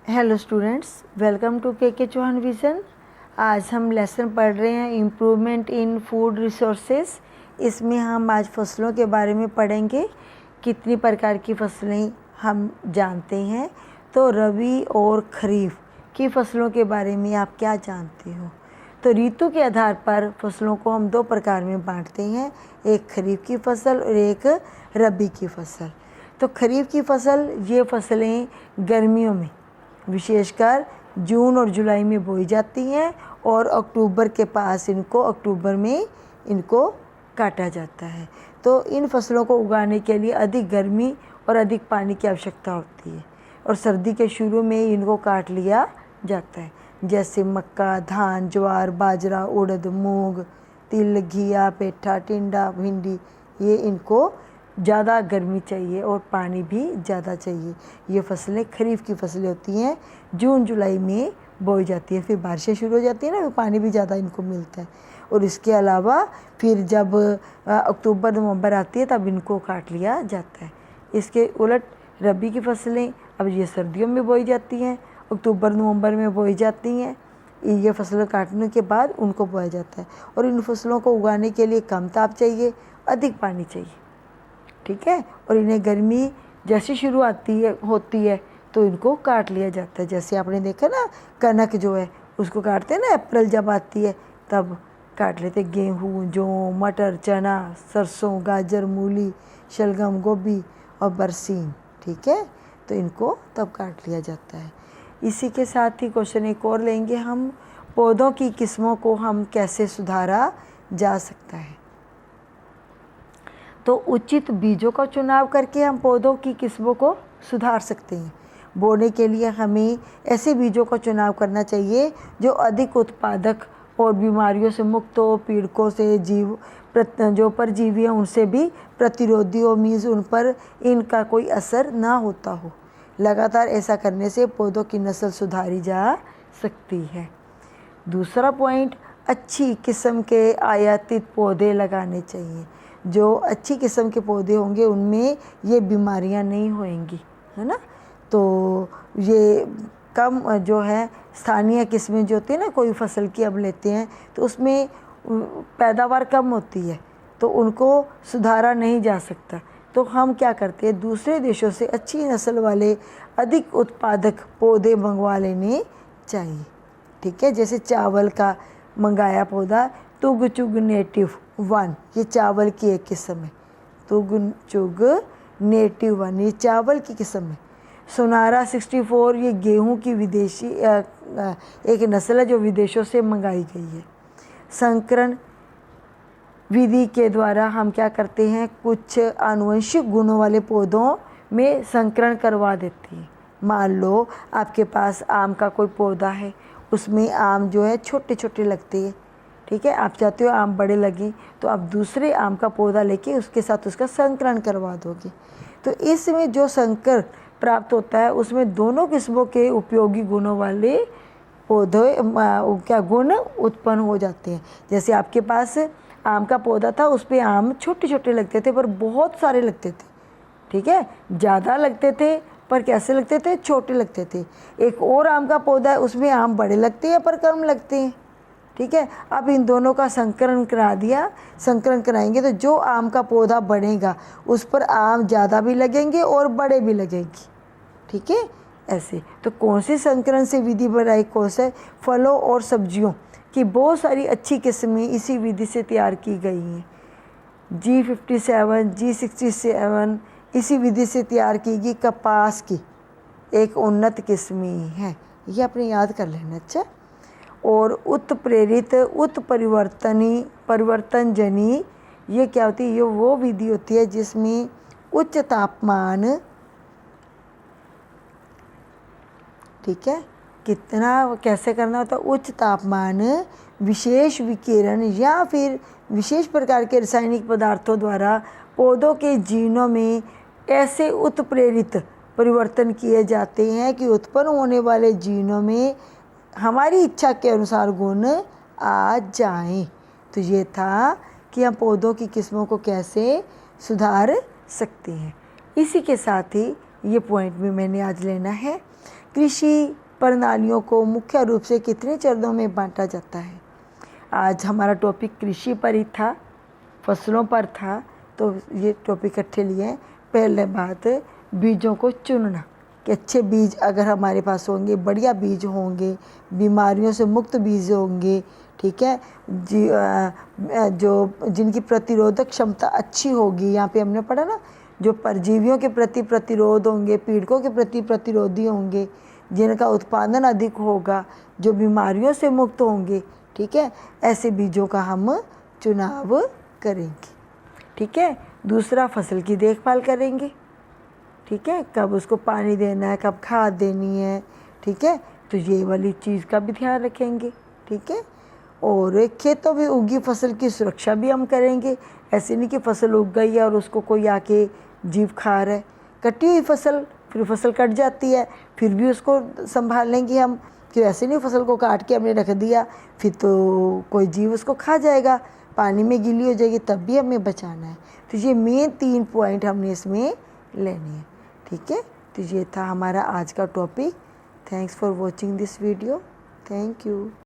Hello students, welcome to के Chauhan vision. आज हम लेसन पढ़ रहे हैं इम्प्रूवमेंट इन फूड रिसोर्सेज। इसमें हम आज फसलों के बारे में पढ़ेंगे। कितनी प्रकार की फसलें हम जानते हैं, तो रबी और खरीफ की फसलों के बारे में आप क्या जानते हो। तो ऋतु के आधार पर फसलों को हम दो प्रकार में बांटते हैं, एक खरीफ की फसल और एक रबी की फसल। तो खरीफ की फसल, ये फसलें गर्मियों में विशेषकर जून और जुलाई में बोई जाती हैं और अक्टूबर के पास अक्टूबर में इनको काटा जाता है। तो इन फसलों को उगाने के लिए अधिक गर्मी और अधिक पानी की आवश्यकता होती है और सर्दी के शुरू में ही इनको काट लिया जाता है। जैसे मक्का, धान, ज्वार, बाजरा, उड़द, मूंग, तिल, घिया, पेठा, टिंडा, भिंडी, ये इनको ज़्यादा गर्मी चाहिए और पानी भी ज़्यादा चाहिए। ये फसलें खरीफ की फसलें होती हैं, जून जुलाई में बोई जाती है। फिर बारिशें शुरू हो जाती है ना, फिर पानी भी ज़्यादा इनको मिलता है। और इसके अलावा फिर जब अक्टूबर नवंबर आती है तब इनको काट लिया जाता है। इसके उलट रबी की फसलें अब ये सर्दियों में बोई जाती हैं, अक्टूबर नवंबर में बोई जाती हैं। ये फसलें काटने के बाद उनको बोया जाता है और इन फसलों को उगाने के लिए कम ताप चाहिए, अधिक पानी चाहिए, ठीक है। और इन्हें गर्मी जैसी शुरू होती है तो इनको काट लिया जाता है। जैसे आपने देखा ना, कनक जो है उसको काटते हैं ना, अप्रैल जब आती है तब काट लेते। गेहूँ, जौ, मटर, चना, सरसों, गाजर, मूली, शलगम, गोभी और बरसीन, ठीक है, तो इनको तब काट लिया जाता है। इसी के साथ ही क्वेश्चन एक और लेंगे हम, पौधों की किस्मों को हम कैसे सुधारा जा सकता है। तो उचित बीजों का चुनाव करके हम पौधों की किस्मों को सुधार सकते हैं। बोने के लिए हमें ऐसे बीजों का चुनाव करना चाहिए जो अधिक उत्पादक और बीमारियों से मुक्त हो, पीड़कों से, जो परजीवी हैं उनसे भी प्रतिरोधी हो, मीन्स उन पर इनका कोई असर ना होता हो। लगातार ऐसा करने से पौधों की नस्ल सुधारी जा सकती है। दूसरा पॉइंट, अच्छी किस्म के आयातित पौधे लगाने चाहिए। जो अच्छी किस्म के पौधे होंगे उनमें ये बीमारियां नहीं होंगी, है ना। तो ये कम जो है स्थानीय किस्में जो होती है ना, कोई फसल की अब लेते हैं तो उसमें पैदावार कम होती है तो उनको सुधारा नहीं जा सकता। तो हम क्या करते हैं, दूसरे देशों से अच्छी नस्ल वाले अधिक उत्पादक पौधे मंगवा लेने चाहिए, ठीक है। जैसे चावल का मंगाया पौधा तुगचुग नेटिव 1, ये चावल की एक किस्म है। तुगचुग नेटिव 1 ये चावल की किस्म है। सोनारा 64 ये गेहूं की विदेशी एक नस्ल है जो विदेशों से मंगाई गई है। संकरण विधि के द्वारा हम क्या करते हैं, कुछ आनुवंशिक गुणों वाले पौधों में संकरण करवा देते हैं। मान लो आपके पास आम का कोई पौधा है, उसमें आम जो है छोटे छोटे लगते हैं, ठीक है। आप चाहते हो आम बड़े लगे तो आप दूसरे आम का पौधा लेके उसके साथ उसका संकरण करवा दोगे। तो इसमें जो संकर प्राप्त होता है उसमें दोनों किस्मों के उपयोगी गुणों वाले पौधे क्या गुण उत्पन्न हो जाते हैं। जैसे आपके पास आम का पौधा था, उस पर आम छोटे छोटे लगते थे पर बहुत सारे लगते थे, ठीक है। ज़्यादा लगते थे पर कैसे लगते थे, छोटे लगते थे। एक और आम का पौधा है, उसमें आम बड़े लगते हैं पर कम लगते हैं, ठीक है। अब इन दोनों का संकरण करा दिया। संकरण कराएंगे तो जो आम का पौधा बढ़ेगा उस पर आम ज़्यादा भी लगेंगे और बड़े भी लगेंगे, ठीक है। ऐसे तो कौन सी संकरण से विधि बनाई, कौन से फलों और सब्जियों की बहुत सारी अच्छी किस्में इसी विधि से तैयार की गई हैं। G57, G67 इसी विधि से तैयार की गई कपास की एक उन्नत किस्म है, ये आपने याद कर लेना। अच्छा, और उत्प्रेरित परिवर्तनजनी ये क्या होती है, ये वो विधि होती है जिसमें उच्च तापमान, ठीक है, कितना कैसे करना होता है, उच्च तापमान, विशेष विकिरण या फिर विशेष प्रकार के रासायनिक पदार्थों द्वारा पौधों के जीनों में ऐसे उत्प्रेरित परिवर्तन किए जाते हैं कि उत्पन्न होने वाले जीनों में हमारी इच्छा के अनुसार गुण आ जाएं। तो ये था कि हम पौधों की किस्मों को कैसे सुधार सकते हैं। इसी के साथ ही ये पॉइंट भी मैंने आज लेना है। कृषि प्रणालियों को मुख्य रूप से कितने चरणों में बांटा जाता है? आज हमारा टॉपिक कृषि पर ही था, फसलों पर था, तो ये टॉपिक इकट्ठे लिए हैं। पहले बात, बीजों को चुनना कि अच्छे बीज अगर हमारे पास होंगे, बढ़िया बीज होंगे, बीमारियों से मुक्त बीज होंगे, ठीक है जो जिनकी प्रतिरोधक क्षमता अच्छी होगी। यहाँ पे हमने पढ़ा ना, जो परजीवियों के प्रति प्रतिरोध होंगे, पीड़कों के प्रति प्रतिरोधी होंगे, जिनका उत्पादन अधिक होगा, जो बीमारियों से मुक्त होंगे, ठीक है, ऐसे बीजों का हम चुनाव करेंगे। ठीक है। दूसरा, फसल की देखभाल करेंगे, ठीक है, कब उसको पानी देना है, कब खाद देनी है, ठीक है, तो ये वाली चीज़ का भी ध्यान रखेंगे। ठीक है। और खेतों में उगी फसल की सुरक्षा भी हम करेंगे। ऐसे नहीं कि फसल उग गई है और उसको कोई आके जीव खा रहा है। कटी हुई फसल, फिर फसल कट जाती है, फिर भी उसको संभाल लेंगे हम, कि ऐसे नहीं फसल को काट के हमने रख दिया, फिर तो कोई जीव उसको खा जाएगा, पानी में गीली हो जाएगी, तब भी हमें बचाना है। तो ये मेन 3 पॉइंट हमने इसमें लेने हैं। ठीक है। तो ये था हमारा आज का topic. Thanks for watching this video. Thank you.